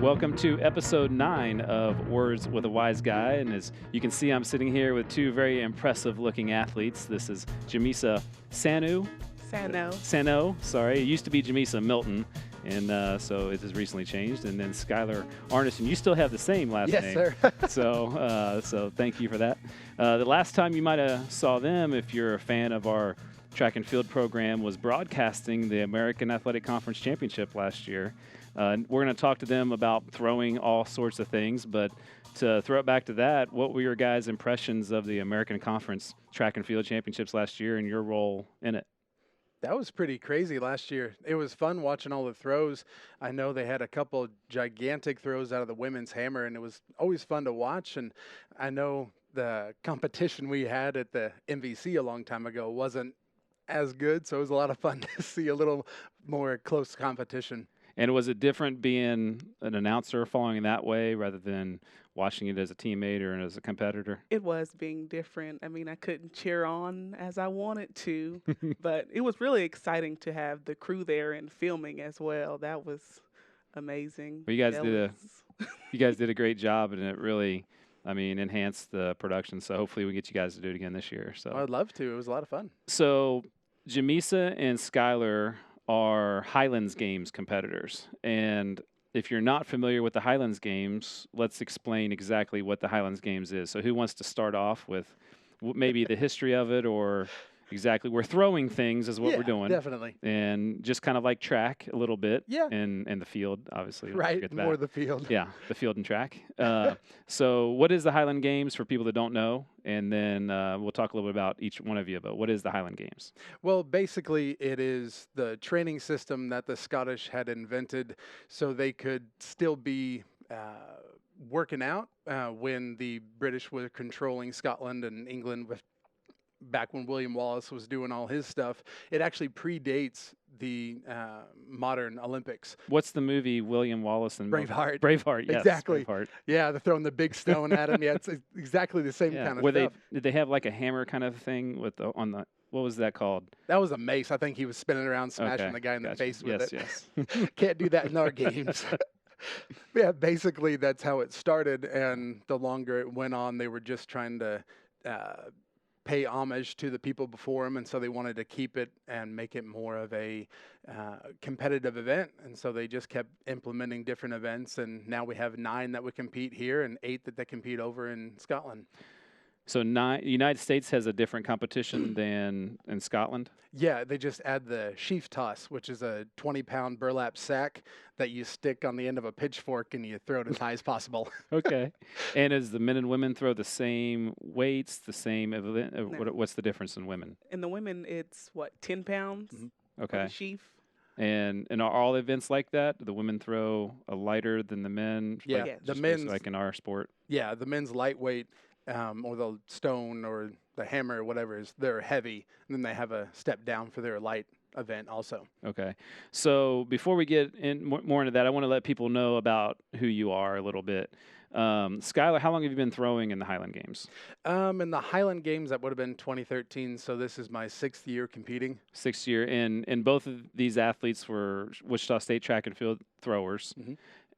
Welcome to episode 9 of Words with a Wise Guy. And as you can see, I'm sitting here with two very impressive looking athletes. This is Jamisa Sano, sorry. It used to be Jamisa Milton, and so it has recently changed. And then Skylar Arneson. You still have the same last name. Yes, sir. So thank you for that. The last time you might have saw them, if you're a fan of our track and field program, was broadcasting the American Athletic Conference Championship last year. We're going to talk to them about throwing all sorts of things, but to throw it back to that, what were your guys' impressions of the American Conference Track and Field Championships last year and your role in it? That was pretty crazy last year. It was fun watching all the throws. I know they had a couple gigantic throws out of the women's hammer, and it was always fun to watch. And I know the competition we had at the MVC a long time ago wasn't as good, so it was a lot of fun to see a little more close competition. And was it different being an announcer following that way rather than watching it as a teammate or as a competitor? It was being different. I mean, I couldn't cheer on as I wanted to, but it was really exciting to have the crew there and filming as well. That was amazing. Well, you guys did a great job, and it really, enhanced the production. So hopefully we get you guys to do it again this year. So I'd love to. It was a lot of fun. So Jamisa and Skylar are Highland Games competitors. And if you're not familiar with the Highland Games, let's explain exactly what the Highland Games is. So who wants to start off with maybe the history of it, or exactly, we're throwing things is what we're doing. Definitely. And just kind of like track a little bit. Yeah. And the field, obviously. Right, more the field. Yeah, the field and track. So what is the Highland Games for people that don't know? And then we'll talk a little bit about each one of you, but what is the Highland Games? Well, basically, it is the training system that the Scottish had invented so they could still be working out when the British were controlling Scotland and England back when William Wallace was doing all his stuff. It actually predates the modern Olympics. What's the movie William Wallace and Braveheart? Braveheart, yes. Exactly. Braveheart. Yeah, they're throwing the big stone at him. Yeah, it's exactly the same kind of stuff. Did they have like a hammer kind of thing with what was that called? That was a mace. I think he was spinning around, smashing the guy in the face with it. Yes. Can't do that in our games. Yeah, basically that's how it started, and the longer it went on, they were just trying to pay homage to the people before them, and so they wanted to keep it and make it more of a competitive event, and so they just kept implementing different events, and now we have 9 that would compete here and 8 that they compete over in Scotland. So the United States has a different competition than in Scotland? Yeah, they just add the sheaf toss, which is a 20-pound burlap sack that you stick on the end of a pitchfork and you throw it as high as possible. Okay. And does the men and women throw the same weights, the same No. What's the difference in women? In the women, it's 10 pounds? Mm-hmm. Okay. Sheaf. And are all events like that? Do the women throw a lighter than the men? Yeah, Yes. the Just men's like in our sport. Yeah, the men's lightweight or the stone or the hammer or whatever they're heavy, and then they have a step down for their light event also. Okay. So before we get in more into that, I want to let people know about who you are a little bit. Skylar, how long have you been throwing in the Highland Games? In the Highland Games, that would have been 2013, so this is my 6th year competing. 6th year, and both of these athletes were Wichita State track and field throwers. Mm-hmm.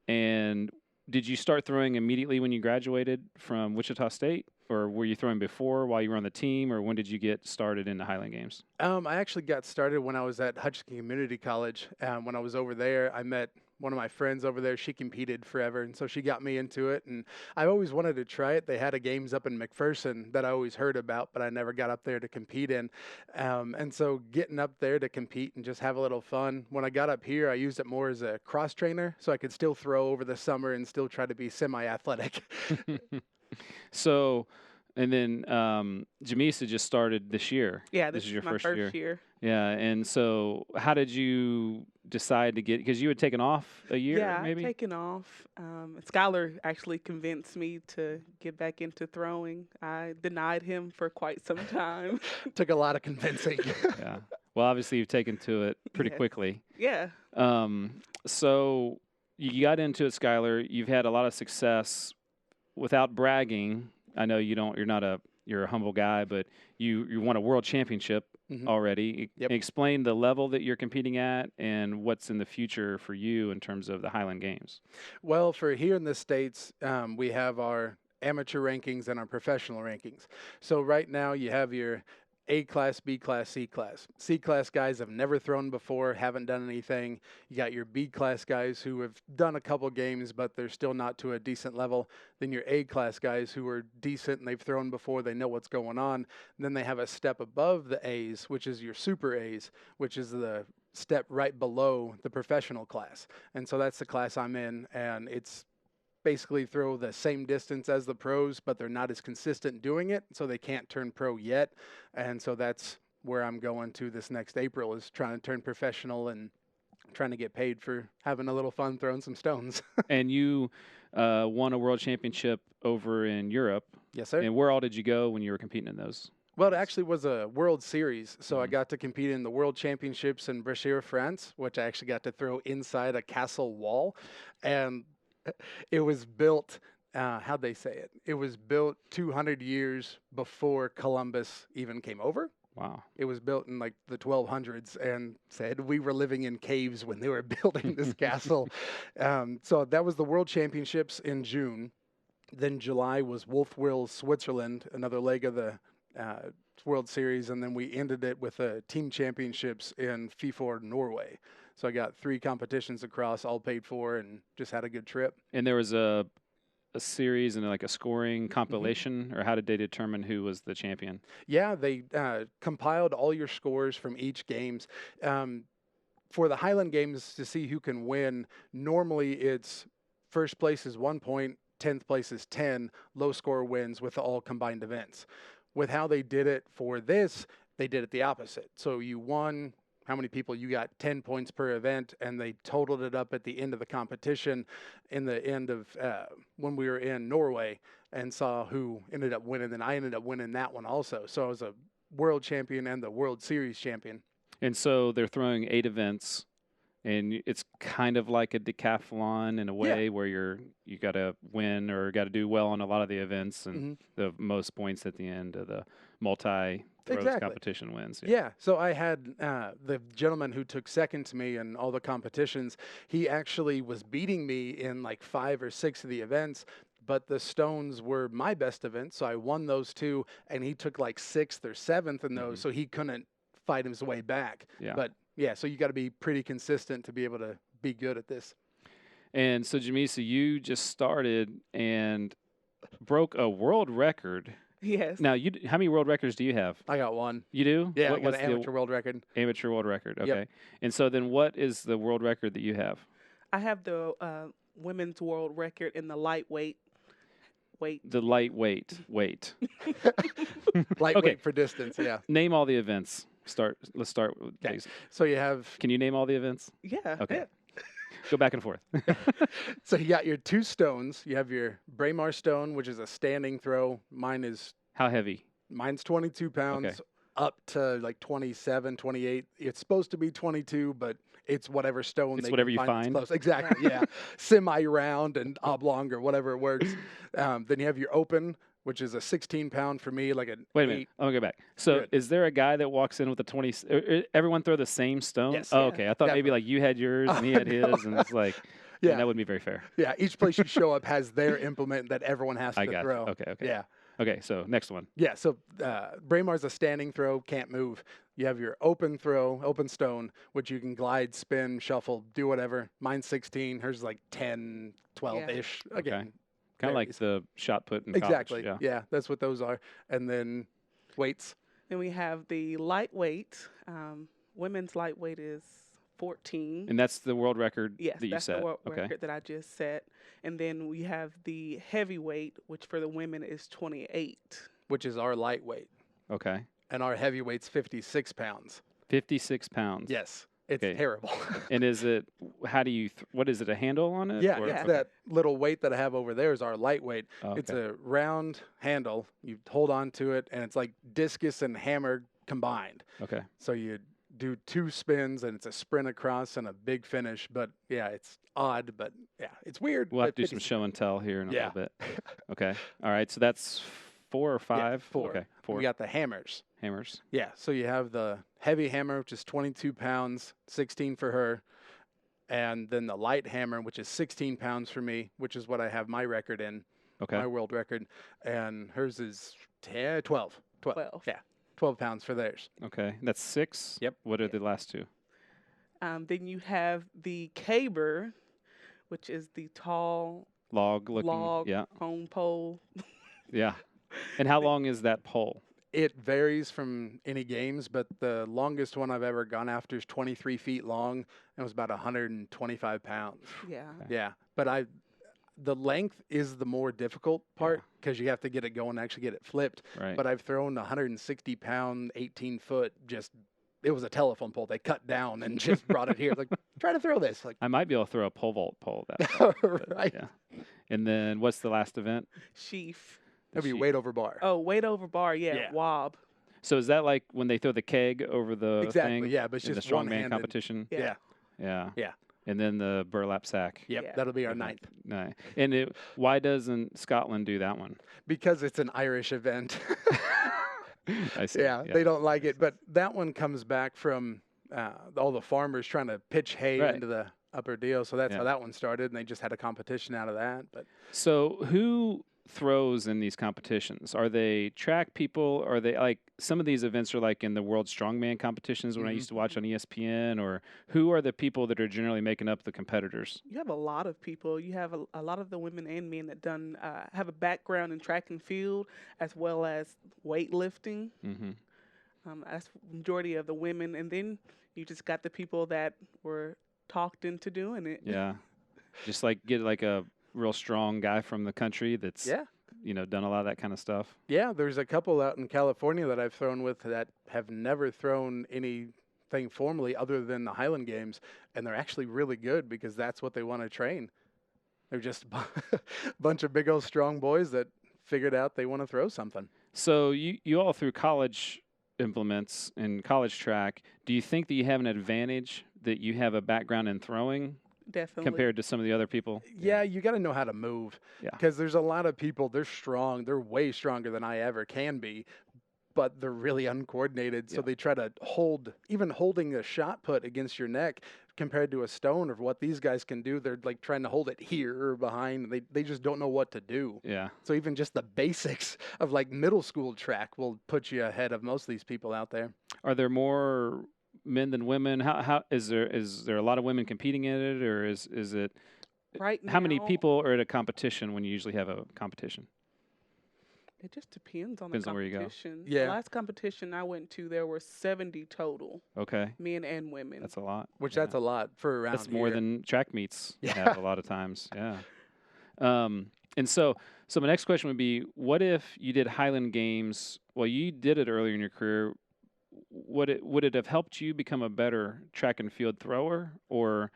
And did you start throwing immediately when you graduated from Wichita State, or were you throwing before while you were on the team, or when did you get started in the Highland Games? I actually got started when I was at Hutchinson Community College. When I was over there, I met one of my friends over there. She competed forever, and so she got me into it. And I always wanted to try it. They had a games up in McPherson that I always heard about, but I never got up there to compete in. And so getting up there to compete and just have a little fun. When I got up here, I used it more as a cross trainer, so I could still throw over the summer and still try to be semi-athletic. So, and then Jamisa just started this year. Yeah, this is your my first year. Yeah, and so how did you decide to get, because you had taken off a year, Yeah, maybe? I've taken off. Skylar actually convinced me to get back into throwing. I denied him for quite some time. Took a lot of convincing. Yeah. Well, obviously you've taken to it pretty Yes. quickly. Yeah. So you got into it, Skylar. You've had a lot of success. Without bragging, I know you're a humble guy, but you won a world championship already. Yep. Explain the level that you're competing at and what's in the future for you in terms of the Highland Games. Well, for here in the States, we have our amateur rankings and our professional rankings. So right now you have your A class, B class, C class. C class guys have never thrown before, haven't done anything. You got your B class guys who have done a couple games, but they're still not to a decent level. Then your A class guys who are decent and they've thrown before, they know what's going on. And then they have a step above the A's, which is your super A's, which is the step right below the professional class. And so that's the class I'm in, and it's basically throw the same distance as the pros, but they're not as consistent doing it, so they can't turn pro yet. And so that's where I'm going to this next April, is trying to turn professional and trying to get paid for having a little fun throwing some stones. And you won a world championship over in Europe. Yes, sir. And where all did you go when you were competing in those? Well, it actually was a World Series, so I got to compete in the World Championships in Wichita, France, which I actually got to throw inside a castle wall. And it was built, how'd they say it? It was built 200 years before Columbus even came over. Wow. It was built in like the 1200s, and said we were living in caves when they were building this castle. So that was the World Championships in June. Then July was Wolf Will, Switzerland, another leg of the World Series, and then we ended it with team championships in Fifor, Norway. So I got 3 competitions across, all paid for, and just had a good trip. And there was a series and like a scoring compilation, or how did they determine who was the champion? Yeah, they compiled all your scores from each games. For the Highland Games, to see who can win, normally it's first place is 1 point, 10th place is 10, low score wins with all combined events. With how they did it for this, they did it the opposite. So you won, how many people? You got 10 points per event, and they totaled it up at the end of the competition in the end of when we were in Norway, and saw who ended up winning. And I ended up winning that one also. So I was a world champion and the World Series champion. And so they're throwing 8 events, and it's kind of like a decathlon in a way, where you got to win or got to do well on a lot of the events, and the most points at the end of the multi-throws competition wins. Yeah. So I had the gentleman who took second to me in all the competitions. He actually was beating me in like 5 or 6 of the events, but the stones were my best events, so I won those 2, and he took like 6th or 7th in those, so he couldn't fight his way back. Yeah. But yeah, so you got to be pretty consistent to be able to be good at this. And so, Jamisa, you just started and broke a world record. Yes. Now, how many world records do you have? I got 1. You do? Yeah, I got what's an amateur world record. Amateur world record, okay. Yep. And so then what is the world record that you have? I have the women's world record in the lightweight weight. The lightweight weight. Lightweight for distance, yeah. Name all the events. Let's start with these. So you have... Can you name all the events? Yeah. Okay. Yeah. Go back and forth. So you got your 2 stones. You have your Braemar stone, which is a standing throw. How heavy? Mine's 22 pounds, up to like 27, 28. It's supposed to be 22, but it's whatever stone. It's whatever you find. Close. Exactly, yeah. Semi-round and oblong or whatever works. Then you have your open, which is a 16-pound for me, like a... Wait a minute. I'm going to go back. So is there a guy that walks in with a 20... Everyone throw the same stone? Yes. Oh, okay. I thought maybe like you had yours and he had his, and it's like... Yeah, that wouldn't be very fair. Yeah, each place you show up has their implement that everyone has to throw. Okay. Yeah. Okay, so next one. Yeah, so Braemar's a standing throw, can't move. You have your open throw, open stone, which you can glide, spin, shuffle, do whatever. Mine's 16. Hers is like 10, 12-ish. Yeah. Again, okay. Kind of like the shot put in exactly. college. Yeah, that's what those are. And then weights. Then we have the lightweight. Women's lightweight is 14. And that's the world record that you set? Yes, that's the world record that I just set. And then we have the heavyweight, which for the women is 28. Which is our lightweight. Okay. And our heavyweight's 56 pounds. 56 pounds? Yes. It's terrible. And is it, what is it, a handle on it? Yeah, it's that little weight that I have over there is our lightweight. Oh, okay. It's a round handle. You hold on to it, and it's like discus and hammer combined. Okay. So you do 2 spins, and it's a sprint across and a big finish. But, yeah, it's odd, but, yeah, it's weird. We'll have to do some show and tell here in a little bit. Okay. All right, so that's 4 or 5? Yeah, 4. Okay, 4. We got the hammers. hammers. Yeah, so you have the heavy hammer, which is 22 pounds, 16 for her, and then the light hammer, which is 16 pounds for me, which is what I have my record in, Okay. my world record, and hers is 12. 12. Yeah, 12 pounds for theirs. Okay. That's 6. Yep. What are the last 2? Then you have the caber, which is the tall Log looking. log Yeah. on pole. Yeah. And how long is that pole? It varies from any games, but the longest one I've ever gone after is 23 feet long, and it was about 125 pounds. Yeah. Yeah, but the length is the more difficult part because you have to get it going, actually get it flipped. Right. But I've thrown a 160-pound, 18-foot, it was a telephone pole. They cut down and just brought it here. Like, try to throw this. Like, I might be able to throw a pole vault pole that. right. Yeah. And then what's the last event? Sheaf. That'd be sheep. weight over bar. Oh, weight over bar. Yeah. Yeah. Wob. So is that like when they throw the keg over the Exactly. thing? Yeah, but it's in the just strongman one-handed. competition? Yeah. Yeah. Yeah. Yeah. And then the burlap sack. Yep. Yeah. That'll be our Okay. ninth No. And why doesn't Scotland do that one? because it's an Irish event. I see. Yeah, they don't like it. But that one comes back from all the farmers trying to pitch hay Right. into the upper deal. So that's Yeah. how that one started, and they just had a competition out of that. But So who throws in these competitions? Are they track people? Are they like some of these events are like in the World Strongman competitions when I Mhm. used to watch on ESPN? Or who are the people that are generally making up the competitors? You have a lot of people. You have a lot of the women and men that have a background in track and field as well as weightlifting. Mm-hmm. That's the majority of the women, and then you just got the people that were talked into doing it. Yeah. Just like get like a real strong guy from the country that's yeah. done a lot of that kind of stuff. Yeah, there's a couple out in California that I've thrown with that have never thrown anything formally other than the Highland Games, and they're actually really good because that's what they want to train. They're just a bunch of big old strong boys that figured out they want to throw something. So you all through college implements and college track, do you think that you have an advantage that you have a background in throwing Definitely. compared to some of the other people? Yeah, you got to know how to move. Yeah. Because there's a lot of people, they're strong. They're way stronger than I ever can be, but they're really uncoordinated. So Yeah. they try to even holding a shot put against your neck compared to a stone or what these guys can do. They're like trying to hold it here or behind. They just don't know what to do. Yeah. So even just the basics of like middle school track will put you ahead of most of these people out there. Are there more men than women? How is there a lot of women competing in it, or is it Right now, how many people are at a competition when you usually have a competition? It just depends on Depends the on where you go. competition. Yeah. The last competition I went to, there were 70 total, Okay. men and women. That's a lot. Which Yeah. that's a lot for around That's more here. than track meets Yeah. have a lot of times. Yeah. And so my next question would be, what if you did Highland Games? Well, you did it earlier in your career. Would it have helped you become a better track and field thrower, or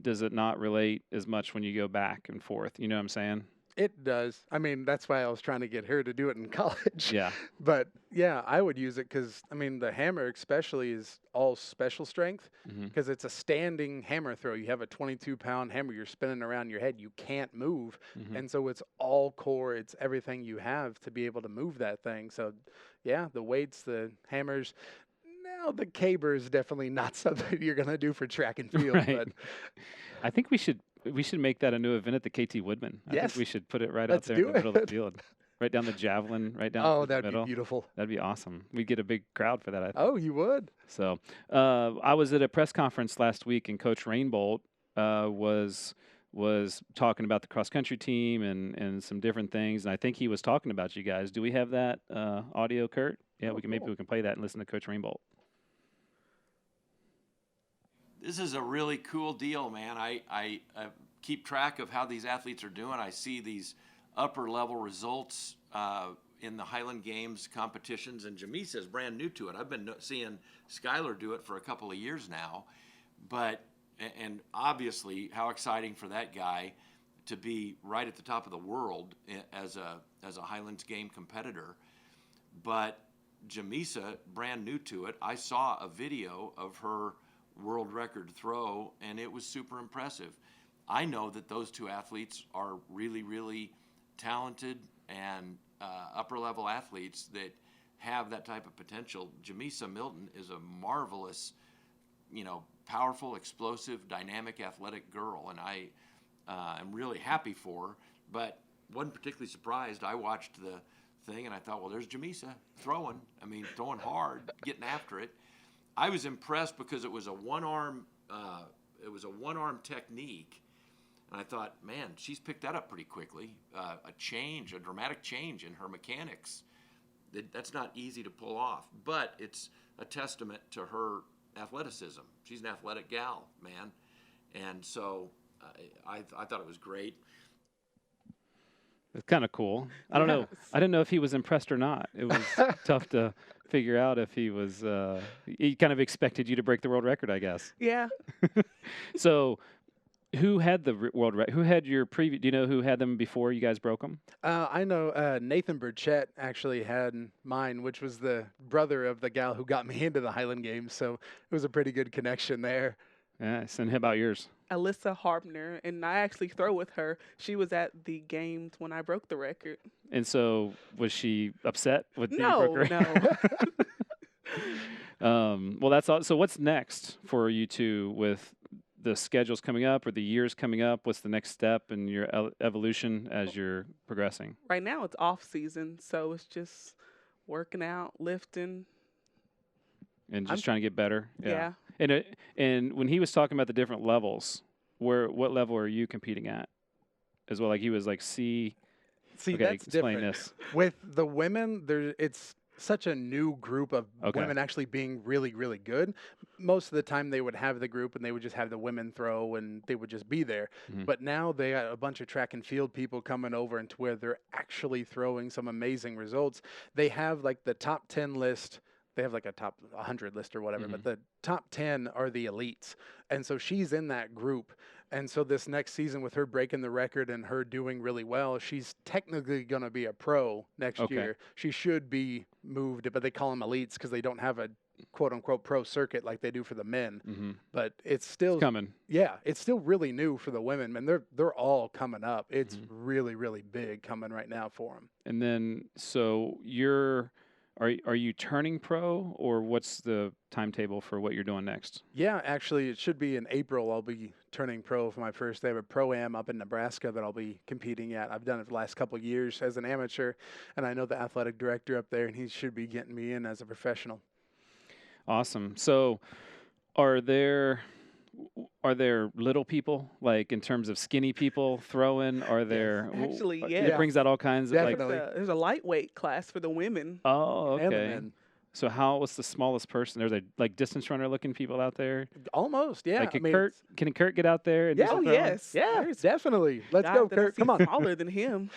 does it not relate as much when you go back and forth? You know what I'm saying? It does. I mean, that's why I was trying to get her to do it in college. Yeah. But yeah, I would use it because, I mean, the hammer especially is all special strength Mm-hmm. because it's a standing hammer throw. You have a 22-pound hammer you're spinning around your head. You can't move. Mm-hmm. And so it's all core. It's everything you have to be able to move that thing. So, yeah, the weights, the hammers. Now, the caber is definitely not something you're going to do for track and field. Right. But I think we should make that a new event at the KT Woodman. I Yes. think we should put it right Let's out there in do the middle of it. the field, right down the javelin, right down oh, the that'd middle. be beautiful. That'd be awesome. We'd get a big crowd for that, I think. Oh, you would? So I was at a press conference last week, and Coach Rainbolt was talking about the cross country team and some different things, and I think he was talking about you guys. Do we have that audio, Kurt? Yeah, maybe we can play that and listen to Coach Rainbolt. This is a really cool deal, man. I keep track of how these athletes are doing. I see these upper level results in the Highland Games competitions, and Jamisa is brand new to it. I've been seeing Skylar do it for a couple of years now, and obviously how exciting for that guy to be right at the top of the world as a Highlands game competitor. But Jamisa, brand new to it, I saw a video of her world record throw, and it was super impressive. I know that those two athletes are really, really talented and upper level athletes that have that type of potential. Jamisa Milton is a marvelous, powerful, explosive, dynamic, athletic girl, and I am really happy for her, but wasn't particularly surprised. I watched the thing and I thought, well, there's Jamisa throwing hard, getting after it. I was impressed because it was a one-arm technique, and I thought, man, she's picked that up pretty quickly. A dramatic change in her mechanics. That's not easy to pull off, but it's a testament to her athleticism. She's an athletic gal, man, and so I thought it was great. It's kind of cool. I don't know. I didn't know if he was impressed or not. It was tough to figure out if he was. He kind of expected you to break the world record, I guess. Yeah. So, who had the world record? Who had your previous? Do you know who had them before you guys broke them? I know Nathan Burchett actually had mine, which was the brother of the gal who got me into the Highland Games. So it was a pretty good connection there. Yes. And how about yours? Alyssa Harbner, and I actually throw with her. She was at the games when I broke the record. And so, was she upset with the broke record? No. Well, that's all. So, what's next for you two with the schedules coming up or the years coming up? What's the next step in your evolution as you're progressing? Right now, it's off season, so it's just working out, lifting, and just trying to get better. Yeah. And when he was talking about the different levels, what level are you competing at? As well, like he was like C. See, okay, that's explain different. This. With the women, it's such a new group of women actually being really, really good. Most of the time they would have the group and they would just have the women throw and they would just be there. Mm-hmm. But now they got a bunch of track and field people coming over into where they're actually throwing some amazing results. They have like the top 10 list. They have like a top 100 list or whatever, mm-hmm. but the top 10 are the elites. And so she's in that group. And so this next season with her breaking the record and her doing really well, she's technically going to be a pro next year. She should be moved, but they call them elites because they don't have a quote-unquote pro circuit like they do for the men. Mm-hmm. But it's coming. Yeah, it's still really new for the women, and they're all coming up. It's mm-hmm. really, really big coming right now for them. And then, so Are you turning pro, or what's the timetable for what you're doing next? Yeah, actually, it should be in April. I'll be turning pro for my first. They have a pro-am up in Nebraska that I'll be competing at. I've done it for the last couple of years as an amateur, and I know the athletic director up there, and he should be getting me in as a professional. Awesome. So are there little people, like in terms of skinny people throwing? Are there actually? Yeah, it brings out all kinds Definitely. of there's a lightweight class for the women. Oh, okay. And the men. So what's the smallest person? There's a distance runner looking people out there. Almost, yeah. Like can Kurt get out there? And yes, yeah, definitely. Let's go, Kurt. Come on. Smaller than him.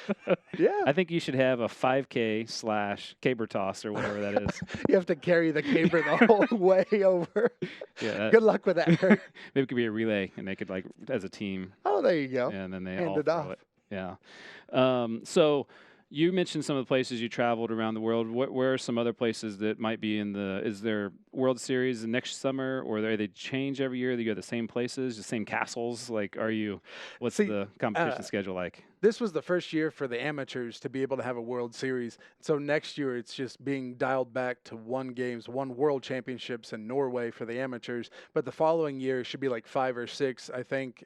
Yeah. I think you should have a 5K / caber toss or whatever that is. You have to carry the caber the whole way over. Yeah. Good luck with that, Kurt. Maybe it could be a relay, and they could as a team. Oh, there you go. And then they hand all it throw off. it. Yeah. So. You mentioned some of the places you traveled around the world. Where are some other places that might be is there World Series next summer, or they change every year? Do you go to the same places, the same castles? Like, what's the competition schedule like? This was the first year for the amateurs to be able to have a World Series. So next year it's just being dialed back to one World Championships in Norway for the amateurs. But the following year should be like 5 or 6, I think.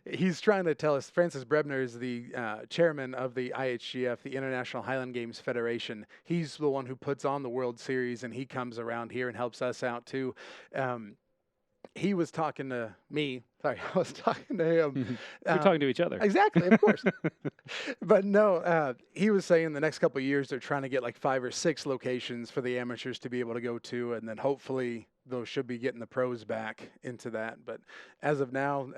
He's trying to tell us, Francis Brebner is the chairman of the IHGF, the International Highland Games Federation. He's the one who puts on the World Series, and he comes around here and helps us out too. He was talking to me. Sorry, I was talking to him. We're talking to each other. Exactly, of course. But no, he was saying the next couple of years they're trying to get like 5 or 6 locations for the amateurs to be able to go to, and then hopefully those should be getting the pros back into that. But as of now,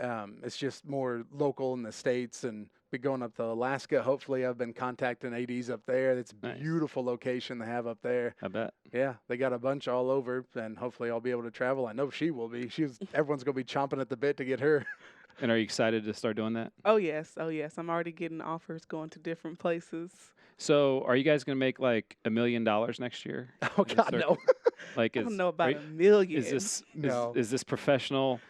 it's just more local in the States, and be going up to Alaska. Hopefully I've been contacting ADs up there. It's a beautiful location they have up there. I bet. Yeah, they got a bunch all over, and hopefully I'll be able to travel. I know she will be. Everyone's going to be chomping at the bit to get her. And are you excited to start doing that? Oh, yes. I'm already getting offers going to different places. So are you guys going to make like $1 million next year? Oh, God, no. I don't know about $1 million. Is this professional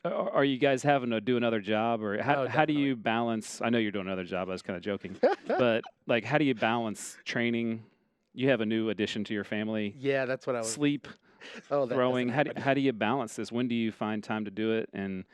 Are you guys having to do another job, or how do definitely. you balance? I know you're doing another job. I was kind of joking, but like, how do you balance training? You have a new addition to your family. Yeah, that's what I was. Sleep, Oh, that throwing. doesn't happen. How do you balance this? When do you find time to do it? And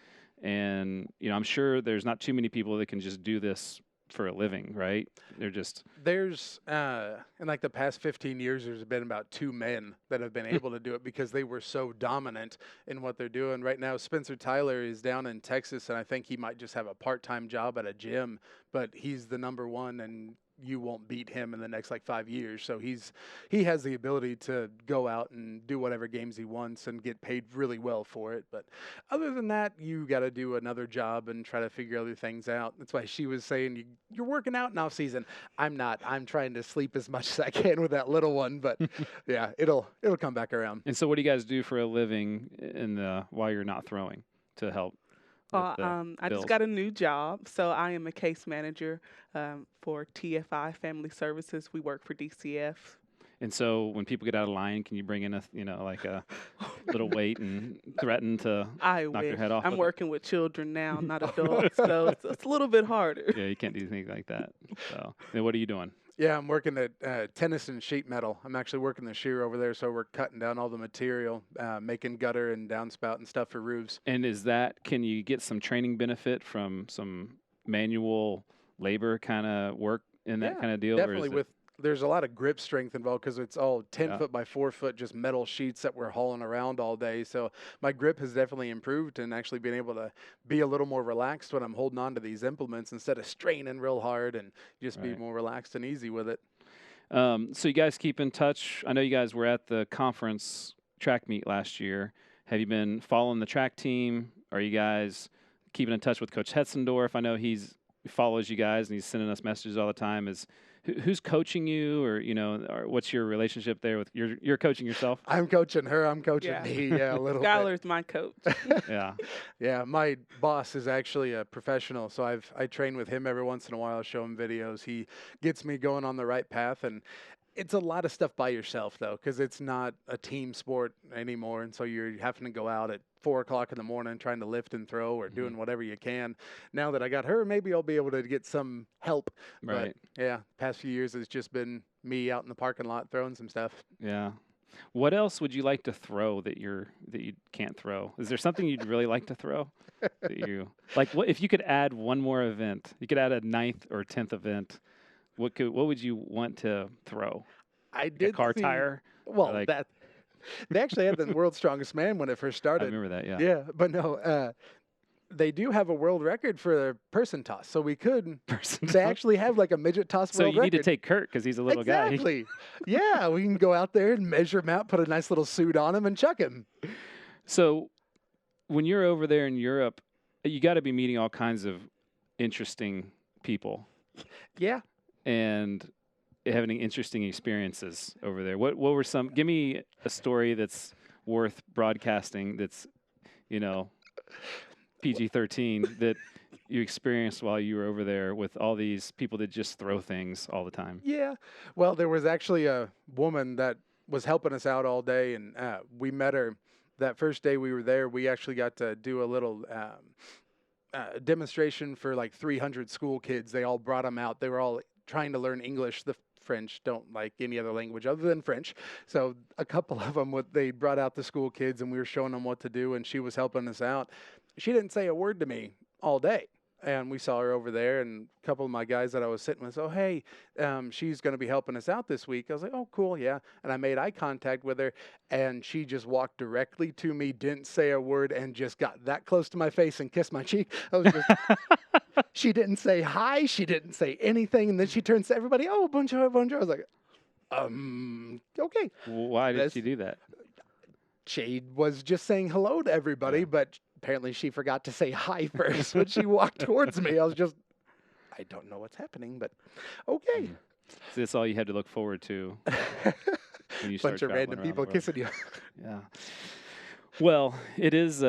I'm sure there's not too many people that can just do this for a living, right? They're just There's in like the past 15 years, there's been about 2 men that have been able to do it because they were so dominant in what they're doing. Right now, Spencer Tyler is down in Texas, and I think he might just have a part-time job at a gym, but he's the number one, and you won't beat him in the next like 5 years. So he has the ability to go out and do whatever games he wants and get paid really well for it. But other than that, you got to do another job and try to figure other things out. That's why she was saying you're working out in off season. I'm not. I'm trying to sleep as much as I can with that little one. But yeah, it'll come back around. And so, what do you guys do for a living while you're not throwing to help? I just got a new job, so I am a case manager for TFI Family Services. We work for DCF. And so, when people get out of line, can you bring in a little weight and threaten to knock their head off? I'm working with children now, not adults, so it's a little bit harder. Yeah, you can't do things like that. So, then what are you doing? Yeah, I'm working at tennis and sheet metal. I'm actually working the shear over there, so we're cutting down all the material, making gutter and downspout and stuff for roofs. And can you get some training benefit from some manual labor kind of work in that kind of deal? Definitely. There's a lot of grip strength involved because it's all 10 foot by 4 foot, just metal sheets that we're hauling around all day. So my grip has definitely improved and actually been able to be a little more relaxed when I'm holding on to these implements instead of straining real hard and just be more relaxed and easy with it. So you guys keep in touch. I know you guys were at the conference track meet last year. Have you been following the track team? Are you guys keeping in touch with Coach Hetzendorf? I know he follows you guys and he's sending us messages all the time. Who's coaching you, or what's your relationship there with you're coaching yourself? I'm coaching her. I'm coaching me. Yeah, a little. Skylar's my coach. Yeah. Yeah, my boss is actually a professional, so I train with him every once in a while. Show him videos. He gets me going on the right path, and it's a lot of stuff by yourself though, because it's not a team sport anymore, and so you're having to go out at 4 o'clock in the morning trying to lift and throw or doing whatever you can. Now that I got her, maybe I'll be able to get some help. Right. But yeah, past few years it's just been me out in the parking lot throwing some stuff. Yeah. What else would you like to throw that you can't throw? Is there something you'd really like to throw? What if you could add one more event? You could add a 9th or 10th event. What would you want to throw? I did a car tire. Well, they actually had the World's Strongest Man when it first started. I remember that. Yeah. Yeah, but no, they do have a world record for a person toss, so we could. They actually have like a midget toss world record. So you need to take Kurt because he's a little guy. Exactly. Yeah, we can go out there and measure him out, put a nice little suit on him, and chuck him. So when you're over there in Europe, you got to be meeting all kinds of interesting people. Yeah. And having interesting experiences over there. What were some? Give me a story that's worth broadcasting. That's PG-13 that you experienced while you were over there with all these people that just throw things all the time. Yeah. Well, there was actually a woman that was helping us out all day, and we met her that first day we were there. We actually got to do a little demonstration for like 300 school kids. They all brought them out. They were all trying to learn English. The French don't like any other language other than French. So a couple of them, they brought out the school kids and we were showing them what to do, and she was helping us out. She didn't say a word to me all day. And we saw her over there, and a couple of my guys that I was sitting with, oh, hey, she's going to be helping us out this week. I was like, oh, cool, yeah. And I made eye contact with her, and she just walked directly to me, didn't say a word, and just got that close to my face and kissed my cheek. I was just, she didn't say hi. She didn't say anything. And then she turns to everybody, oh, bonjour, bonjour. I was like, okay. Why did she do that? She was just saying hello to everybody, but apparently she forgot to say hi first when she walked towards me. I was just, I don't know what's happening, but okay. So that's all you had to look forward to when you start bunch of random people kissing you. Yeah. Well, it is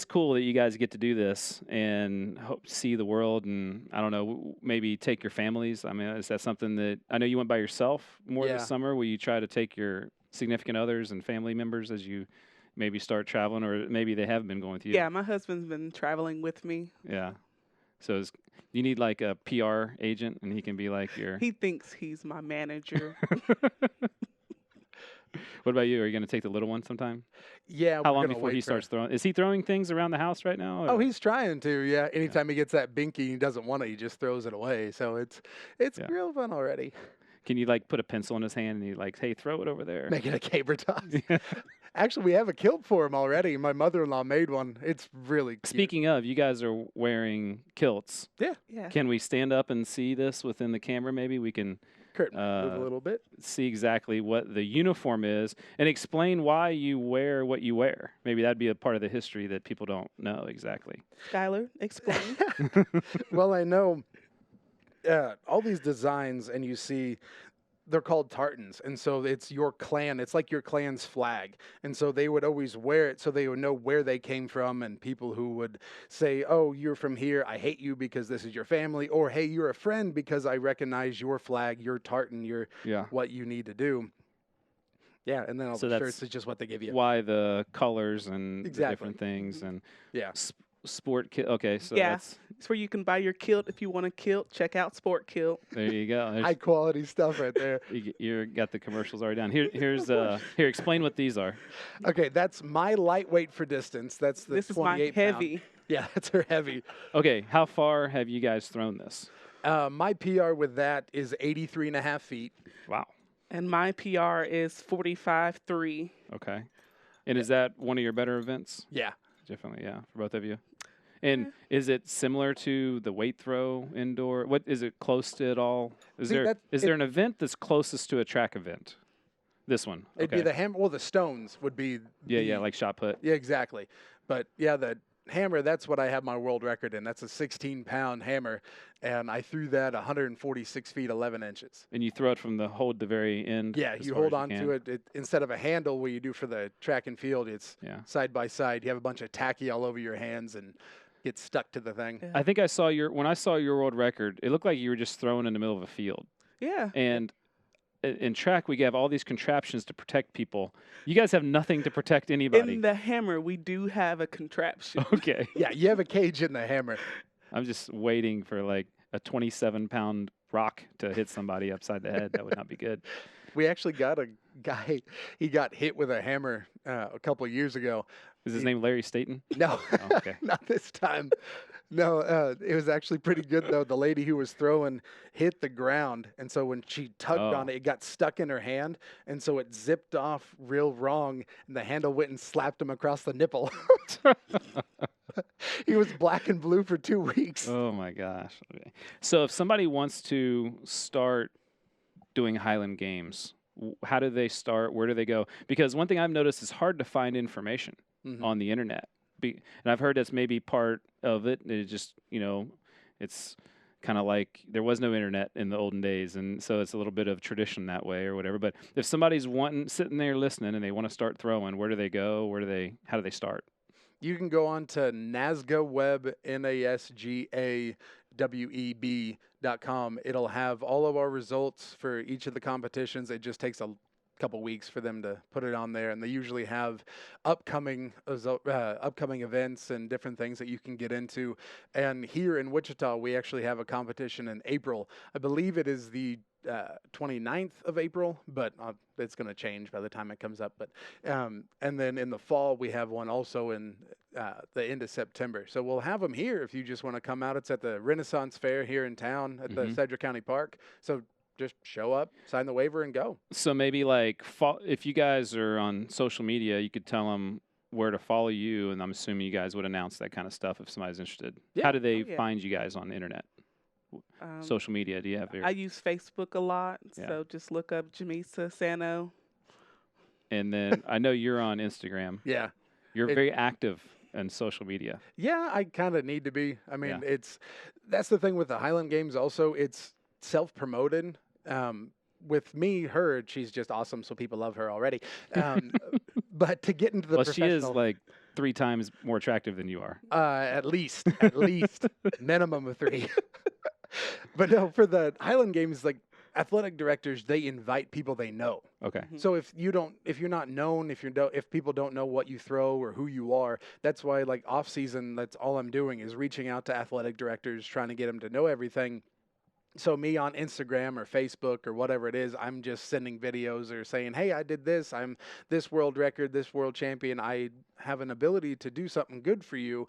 cool that you guys get to do this and see the world, and I don't know, maybe take your families. I mean, is that something that I know you went by yourself more this summer? Will you try to take your significant others and family members as you maybe start traveling, or maybe they have been going with you? Yeah, my husband's been traveling with me. Yeah. So you need like a PR agent, and he can be like your. He thinks he's my manager. What about you? Are you going to take the little one sometime? Yeah. How we're long gonna before wait he for- starts throwing? Is he throwing things around the house right now? Oh, or- he's trying to. Yeah. Anytime he gets that binky, he doesn't want it. He just throws it away. So it's Yeah. real fun already. Can you like put a pencil in his hand and he like, hey, throw it over there? Make it a caber toss. Actually, we have a kilt for him already. My mother-in-law made one. It's really cute. Speaking of, you guys are wearing kilts. Yeah. Can we stand up and see this within the camera? Maybe we can Kurt, move a little bit. see exactly what the uniform is and explain why you wear what you wear. Maybe that'd be a part of the history that people don't know exactly. Skylar, explain. Well, I know all these designs, and you see they're called tartans, and so it's your clan. It's like your clan's flag, and so they would always wear it so they would know where they came from. And people who would say, "Oh, you're from here. I hate you because this is your family," or "Hey, you're a friend because I recognize your flag, your tartan, your Yeah. what you need to do." Yeah, and then all So the that's shirts is just what they give you. Why the colors and the Exactly. different things and Yeah. sport kit. Okay, so Yeah. that's It's where you can buy your kilt if you want a kilt. Check out Sport Kilt. there you go. There's- High quality stuff right there. you got the commercials already down. Here's here. Explain what these are. Okay, that's my lightweight for distance. That's the This is my 28 pound. heavy. Yeah, that's her heavy. Okay, how far have you guys thrown this? My PR with that is 83.5 feet. Wow. And my PR is 45.3. Okay. And is that one of your better events? Yeah. Definitely, yeah, for both of you. And is it similar to the weight throw indoor? What is it close to it all? Is See, there an event that's closest to a track event? This one. It'd be Okay. the hammer. Well, the stones would be. Yeah, like shot put. Yeah, exactly. But yeah, the hammer, that's what I have my world record in. That's a 16-pound hammer. And I threw that 146 feet, 11 inches. And you throw it from the hold the very end. Yeah, as you far hold as on can. to it. Instead of a handle where you do for the track and field, it's Yeah. side by side. You have a bunch of tacky all over your hands and get stuck to the thing. Yeah. I think when I saw your world record, it looked like you were just throwing in the middle of a field. Yeah. And in track, we have all these contraptions to protect people. You guys have nothing to protect anybody. In the hammer, we do have a contraption. Okay. Yeah, you have a cage in the hammer. I'm just waiting for like a 27-pound rock to hit somebody upside the head. That would not be good. We actually got a guy, he got hit with a hammer a couple of years ago. Is his name Larry Staten? No, Oh, okay. not this time. No, it was actually pretty good, though. The lady who was throwing hit the ground, and so when she tugged on it, it got stuck in her hand, and so it zipped off real wrong, and the handle went and slapped him across the nipple. He was black and blue for 2 weeks. Oh my gosh. Okay. So if somebody wants to start doing Highland Games, how do they start? Where do they go? Because one thing I've noticed is hard to find information Mhm. on the internet. And I've heard that's maybe part of it. It just, it's kind of like there was no internet in the olden days, and so it's a little bit of tradition that way or whatever. But if somebody's sitting there listening and they want to start throwing, where do they go? How do they start? You can go on to NASGAWeb, NASGAWEB.com. It'll have all of our results for each of the competitions. It just takes a couple weeks for them to put it on there, and they usually have upcoming events and different things that you can get into. And here in Wichita, we actually have a competition in April. I believe it is the 29th of April, but it's going to change by the time it comes up. But and then in the fall, we have one also in the end of September. So we'll have them here if you just want to come out. It's at the Renaissance Fair here in town at the Cedar County Park. So just show up, sign the waiver, and go. So maybe if you guys are on social media, you could tell them where to follow you, and I'm assuming you guys would announce that kind of stuff if somebody's interested. Yeah. How do they yeah. find you guys on the internet? Social media, do you have your... I use Facebook a lot, Yeah. so just look up Jamisa Sano. And then I know you're on Instagram. Yeah. You're very active in social media. Yeah, I kind of need to be. I mean, Yeah. that's the thing with the Highland Games also. It's self-promoted. With me, she's just awesome, so people love her already. But to get into the Well, she is professional- like 3 times more attractive than you are. at least minimum of 3. But no, for the Highland Games, like athletic directors, they invite people they know. Okay. So if you're not known, if people don't know what you throw or who you are, that's why like off season, that's all I'm doing is reaching out to athletic directors, trying to get them to know everything. So me on Instagram or Facebook or whatever it is, I'm just sending videos or saying, hey, I did this. I'm this world record, this world champion. I have an ability to do something good for you.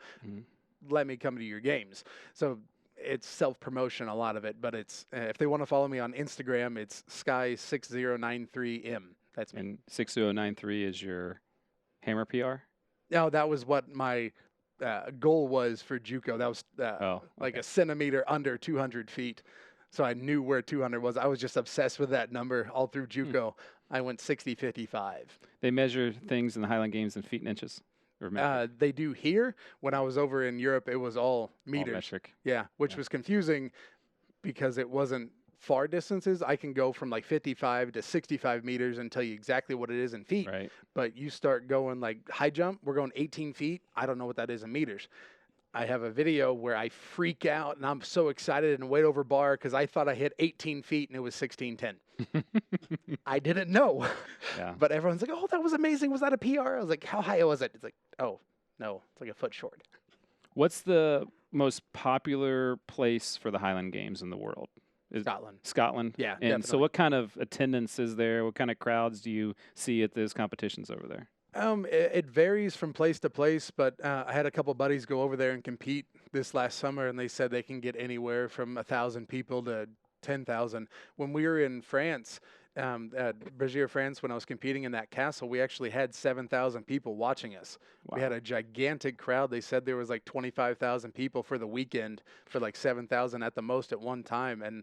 Let me come to your games. So it's self-promotion, a lot of it. But it's if they want to follow me on Instagram, it's Sky6093M. That's me. And 6093 is your hammer PR? No, that was what my goal was for JUCO. That was like a centimeter under 200 feet. So I knew where 200 was. I was just obsessed with that number all through JUCO. I went 60-55. They measure things in the Highland Games in feet and inches? Or they do here. When I was over in Europe, it was all meters. All metric. Yeah, which was confusing because it wasn't far distances. I can go from like 55 to 65 meters and tell you exactly what it is in feet. Right. But you start going like high jump, we're going 18 feet. I don't know what that is in meters. I have a video where I freak out and I'm so excited and weight over bar because I thought I hit 18 feet and it was 16:10. I didn't know. Yeah. But everyone's like, oh, that was amazing. Was that a PR? I was like, how high was it? It's like, oh, no, it's like a foot short. What's the most popular place for the Highland Games in the world? Scotland. Scotland? Yeah, And so definitely. what kind of attendance is there? What kind of crowds do you see at those competitions over there? It varies from place to place, but I had a couple buddies go over there and compete this last summer, and they said they can get anywhere from 1,000 people to 10,000. When we were in France, at Brazier, France, when I was competing in that castle, we actually had 7,000 people watching us. Wow. We had a gigantic crowd. They said there was like 25,000 people for the weekend, for like 7,000 at the most at one time, and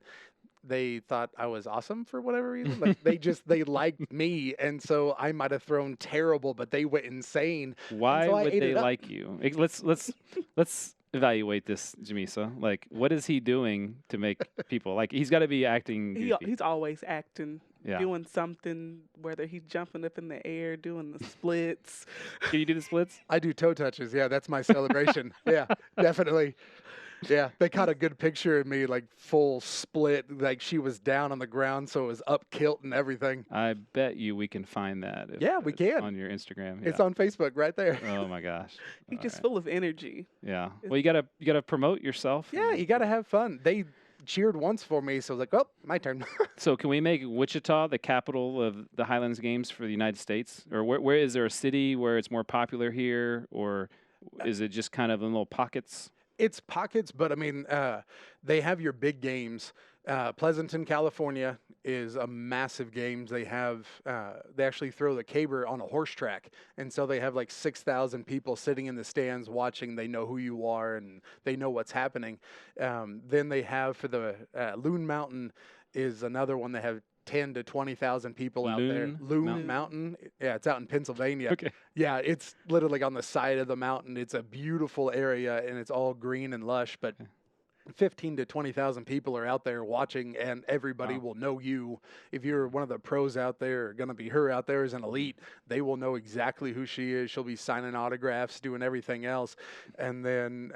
they thought I was awesome for whatever reason. Like they liked me, and so I might have thrown terrible, but they went insane. Why so I would ate they it up. like you? Let's evaluate this, Jamisa. Like, what is he doing to make people like? He's got to be acting goofy. He's always acting, Yeah. doing something, whether he's jumping up in the air, doing the splits. Can you do the splits? I do toe touches. Yeah, that's my celebration. Yeah, definitely. Yeah, they caught a good picture of me, like full split, like she was down on the ground, so it was up kilt and everything. I bet you we can find that. Yeah, we can. On your Instagram. It's Yeah. on Facebook right there. Oh my gosh. He's All just right. full of energy. Yeah. Well, you gotta promote yourself. Yeah, you got to have fun. They cheered once for me, so I was like, oh, my turn. So can we make Wichita the capital of the Highlands Games for the United States? Or where is there a city where it's more popular here, or is it just kind of in little pockets? It's pockets, but I mean, they have your big games. Pleasanton, California is a massive games. They have, they actually throw the caber on a horse track. And so they have like 6,000 people sitting in the stands watching. They know who you are and they know what's happening. Then they have for the Loon Mountain is another one. They have 10 to 20,000 people out there. Loon Mountain. Yeah, it's out in Pennsylvania. Okay. Yeah, it's literally on the side of the mountain. It's a beautiful area and it's all green and lush, but 15 to 20,000 people are out there watching and everybody will know you. If you're one of the pros out there, or going to be her out there as an elite, they will know exactly who she is. She'll be signing autographs, doing everything else. And then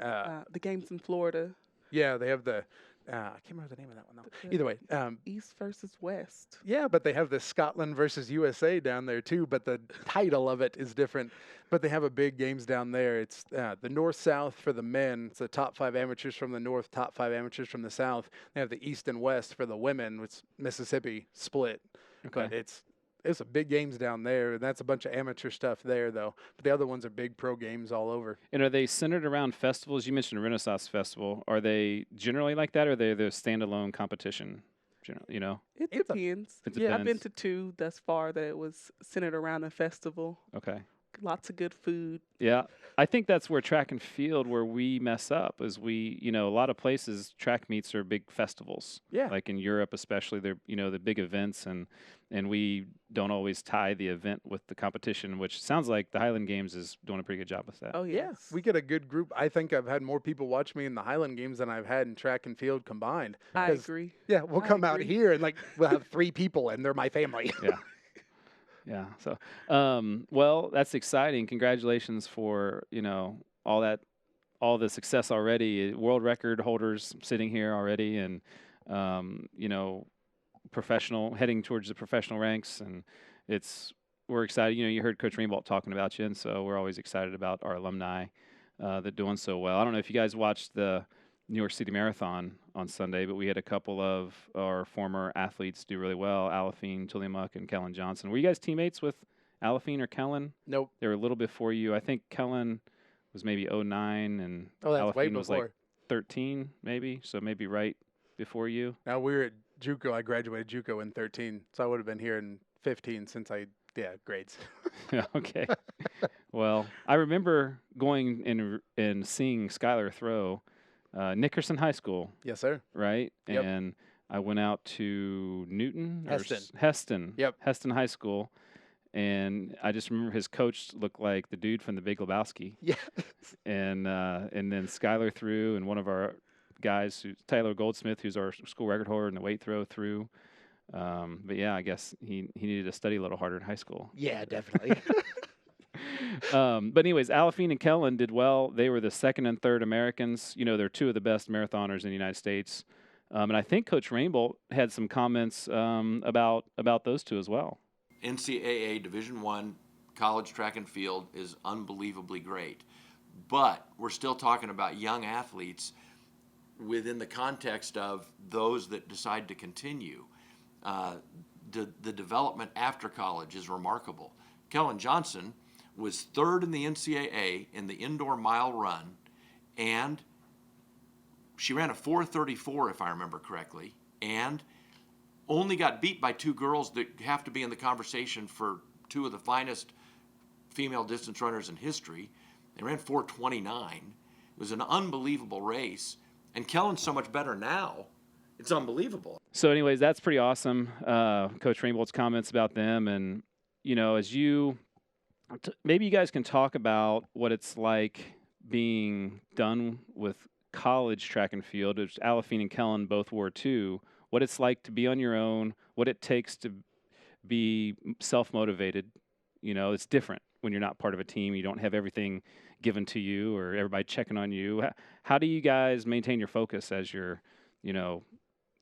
The games in Florida. yeah, they have the I can't remember the name of that one though. Either way, East versus West. yeah, but they have the Scotland versus USA down there too, but the title of it is different. But they have a big games down there. It's the North-South for the men. It's the top 5 amateurs from the North, top 5 amateurs from the South. They have the East and West for the women, which Mississippi split. Okay. But it's a big games down there, and that's a bunch of amateur stuff there though. But the other ones are big pro games all over. And are they centered around festivals? You mentioned Renaissance Festival. Are they generally like that, or are they the standalone competition? You know? It It's a- depends. It Yeah, I've been depends. to 2 thus far that it was centered around a festival. Okay. Lots of good food. Yeah, I think that's where track and field, where we mess up, is a lot of places track meets are big festivals. Yeah. Like in Europe, especially, they're the big events, and we don't always tie the event with the competition, which sounds like the Highland Games is doing a pretty good job with that. Oh, Yeah, yes. we get a good group. I think I've had more people watch me in the Highland Games than I've had in track and field combined. I 'Cause, agree. Yeah, we'll I come out agree. here and like we'll have 3 people and they're my family. Yeah. Yeah. So, well, that's exciting. Congratulations for all the success already. World record holders sitting here already, and professional, heading towards the professional ranks, and we're excited. You heard Coach Rainbolt talking about you, and so we're always excited about our alumni that doing so well. I don't know if you guys watched the New York City Marathon on Sunday, but we had a couple of our former athletes do really well, Alafine Tullimuck and Kellen Johnson. Were you guys teammates with Alafine or Kellen? Nope. They were a little before you. I think Kellen was maybe 09, and way Alafine was before. like 13 maybe, so maybe right before you. Now, we were at JUCO. I graduated JUCO in 13, so I would have been here in 15 since grades. Okay. Well, I remember going and seeing Skylar throw Nickerson High School. Yes, sir. Right? Yep. And I went out to Newton? Heston. Yep. Heston High School. And I just remember his coach looked like the dude from The Big Lebowski. Yeah. And then Skylar threw, and one of our guys, Tyler Goldsmith, who's our school record holder in the weight throw, threw. But yeah, I guess he needed to study a little harder in high school. Yeah, definitely. But anyways, Alafine and Kellen did well. They were the second and third Americans. They're two of the best marathoners in the United States. And I think Coach Rainbolt had some comments about those two as well. NCAA Division I college track and field is unbelievably great. But we're still talking about young athletes within the context of those that decide to continue. The development after college is remarkable. Kellen Johnson was third in the NCAA in the indoor mile run, and she ran a 4:34, if I remember correctly, and only got beat by two girls that have to be in the conversation for two of the finest female distance runners in history. They ran 4:29. It was an unbelievable race, and Kellen's so much better now. It's unbelievable. So anyways, that's pretty awesome. Coach Rainbolt's comments about them, and as maybe you guys can talk about what it's like being done with college track and field, which Alafine and Kellen both were too, what it's like to be on your own, what it takes to be self-motivated. It's different when you're not part of a team. You don't have everything given to you or everybody checking on you. How do you guys maintain your focus as you're,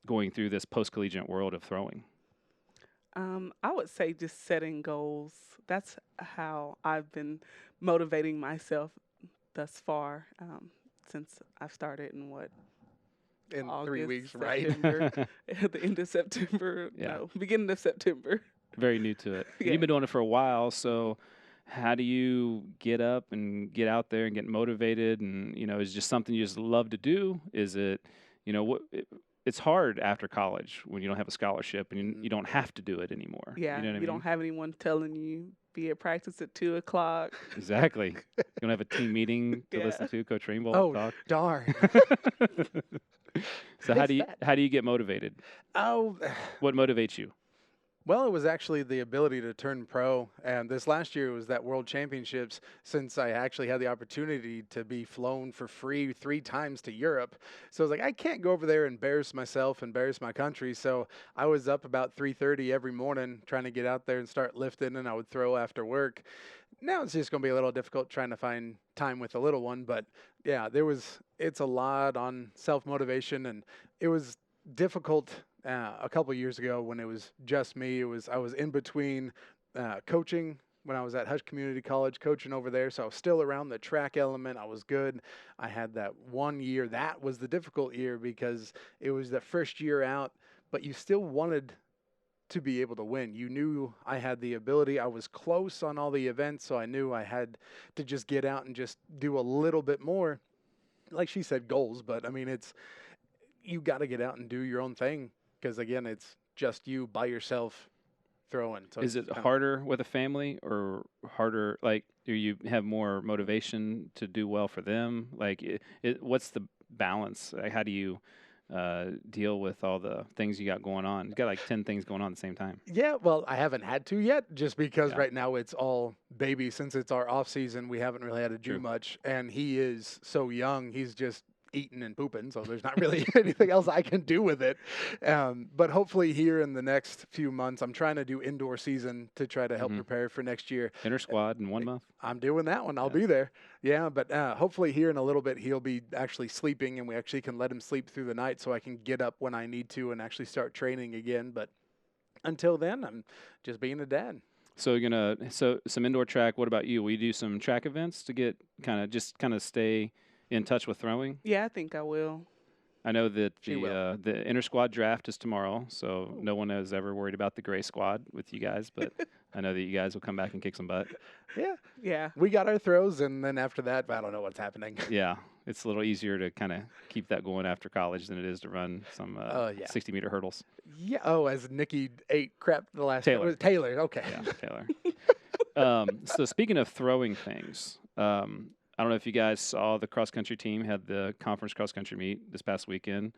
going through this post-collegiate world of throwing? I would say just setting goals. That's how I've been motivating myself thus far since I've started in August, 3 weeks, September, right? at the end of September. Yeah. No, beginning of September. Very new to it. Yeah. You've been doing it for a while, so how do you get up and get out there and get motivated? And, is it just something you just love to do? Is it, it's hard after college when you don't have a scholarship and you don't have to do it anymore. Yeah, you know what I mean? don't have anyone telling you be at practice at 2:00. Exactly. You don't have a team meeting to Yeah. listen to Coach Rainbolt talk. Darn. So how do you get motivated? Oh, What motivates you? well, it was actually the ability to turn pro. And this last year was that World Championships, since I actually had the opportunity to be flown for free 3 times to Europe. So I was like, I can't go over there and embarrass myself, embarrass my country. So I was up about 3:30 every morning trying to get out there and start lifting, and I would throw after work. Now it's just going to be a little difficult trying to find time with the little one. But yeah, it's a lot on self-motivation, and it was difficult a couple of years ago when it was just me. I was in between coaching when I was at Hush Community College, coaching over there. So I was still around the track element. I was good. I had that 1 year. That was the difficult year because it was the first year out, but you still wanted to be able to win. You knew I had the ability. I was close on all the events, so I knew I had to just get out and just do a little bit more. Like she said, goals, but I mean, you got to get out and do your own thing. Because, again, it's just you by yourself throwing. So is it harder with a family or harder, do you have more motivation to do well for them? What's the balance? How do you deal with all the things you got going on? You got 10 things going on at the same time. Yeah, well, I haven't had to yet just because right now it's all baby. Since it's our off season, we haven't really had to do much. And he is so young. He's just eating and pooping, so there's not really anything else I can do with it. But hopefully here in the next few months, I'm trying to do indoor season to try to help prepare for next year. Inter squad in 1 month. I'm doing that one. I'll be there. Yeah, but hopefully here in a little bit, he'll be actually sleeping, and we actually can let him sleep through the night so I can get up when I need to and actually start training again. But until then, I'm just being a dad. So you're gonna some indoor track. What about you? Will you do some track events to get kind of stay in touch with throwing? Yeah, I think I will. I know that the inter squad draft is tomorrow, so no one is ever worried about the gray squad with you guys. But I know that you guys will come back and kick some butt. Yeah. We got our throws, and then after that, I don't know what's happening. Yeah, it's a little easier to kind of keep that going after college than it is to run some 60-meter hurdles. Yeah. Oh, as Nikki ate crap the last Taylor. Taylor. Okay. Yeah, Taylor. So speaking of throwing things, I don't know if you guys saw the cross-country team had the conference cross-country meet this past weekend.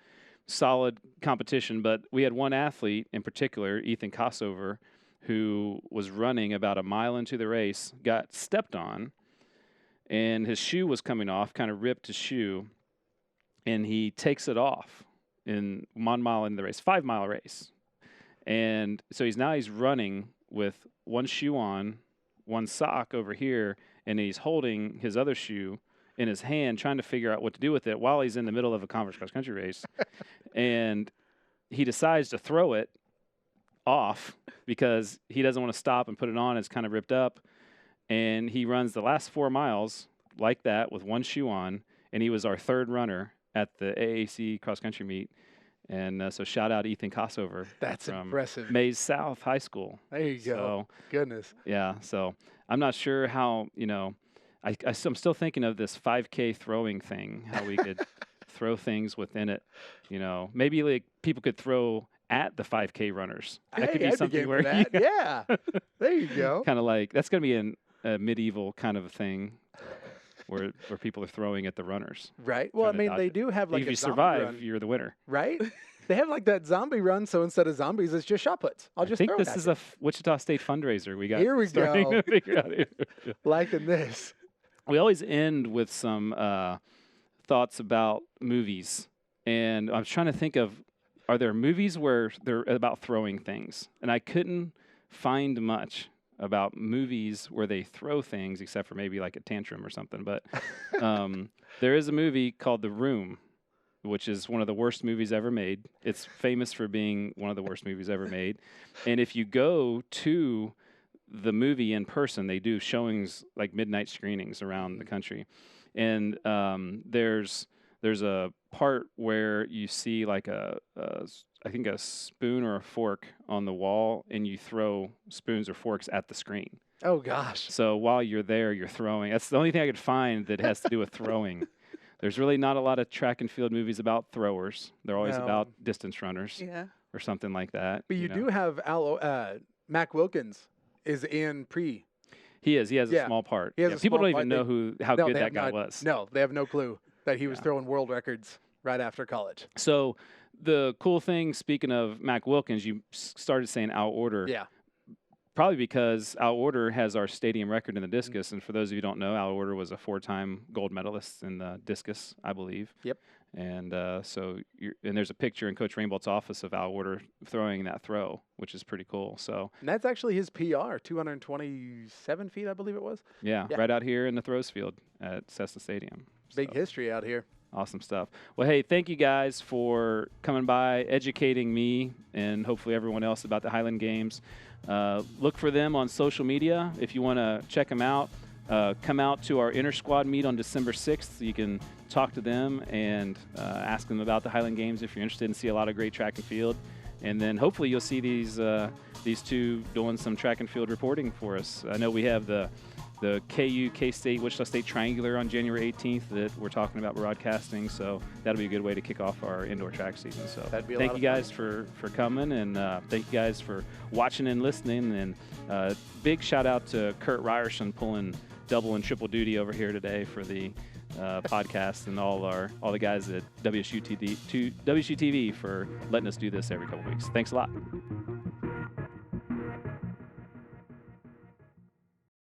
Solid competition, but we had one athlete in particular, Ethan Kossover, who was running about a mile into the race, got stepped on, and his shoe was coming off, kind of ripped his shoe, and he takes it off in 1 mile in the race, 5-mile race. And so he's running with one shoe on, one sock over here, and he's holding his other shoe in his hand, trying to figure out what to do with it while he's in the middle of a conference cross-country race. And he decides to throw it off because he doesn't want to stop and put it on. It's kind of ripped up. And he runs the last 4 miles like that with one shoe on, and he was our third runner at the AAC cross-country meet. And so shout out Ethan Kossover. That's from impressive. Mays South High School. There you go. So, goodness. Yeah, so I'm not sure how, I'm still thinking of this 5K throwing thing, how we could throw things within it. Maybe like people could throw at the 5K runners. That could be something where yeah. There you go. Kind of like that's going to be a medieval kind of a thing where people are throwing at the runners. Right. Well, I mean, they do have like if a you zombie survive, run, you're the winner. right? They have like that zombie run, so instead of zombies, it's just shot puts. I think this is a Wichita State fundraiser. We got here we starting go. to figure out here. Liking this. We always end with some thoughts about movies, and I was trying to think of, are there movies where they're about throwing things? And I couldn't find much about movies where they throw things, except for maybe like a tantrum or something. But there is a movie called The Room, which is one of the worst movies ever made. It's famous for being one of the worst movies ever made. And if you go to the movie in person, they do showings, like midnight screenings around the country. And there's a part where you see like I think a spoon or a fork on the wall, and you throw spoons or forks at the screen. Oh, gosh. So while you're there, you're throwing. That's the only thing I could find that has to do with throwing. There's really not a lot of track and field movies about throwers. They're always about distance runners or something like that. But you do have Mac Wilkins is in pre. He is. He has a small part. People don't even know how good that guy was. No, they have no clue that he was throwing world records right after college. So the cool thing, speaking of Mac Wilkins, you started saying Al Order. Yeah. Probably because Al Order has our stadium record in the discus. And for those of you who don't know, Al Order was a 4-time gold medalist in the discus, I believe. Yep. And and there's a picture in Coach Rainbolt's office of Al Order throwing that throw, which is pretty cool. So and that's actually his PR, 227 feet, I believe it was. Yeah, right out here in the throws field at Cessna Stadium. Big history out here. Awesome stuff. Well, hey, thank you guys for coming by, educating me and hopefully everyone else about the Highland Games. Look for them on social media if you want to check them out. Come out to our inter-squad meet on December 6th. You can talk to them and ask them about the Highland Games if you're interested and see a lot of great track and field. And then hopefully you'll see these two doing some track and field reporting for us. I know we have the KU, K-State, Wichita State Triangular on January 18th that we're talking about broadcasting, so that'll be a good way to kick off our indoor track season. So thank you guys for coming, and thank you guys for watching and listening, and big shout out to Kurt Ryerson pulling double and triple duty over here today for the podcast, and all the guys at WSU TV for letting us do this every couple weeks. Thanks a lot.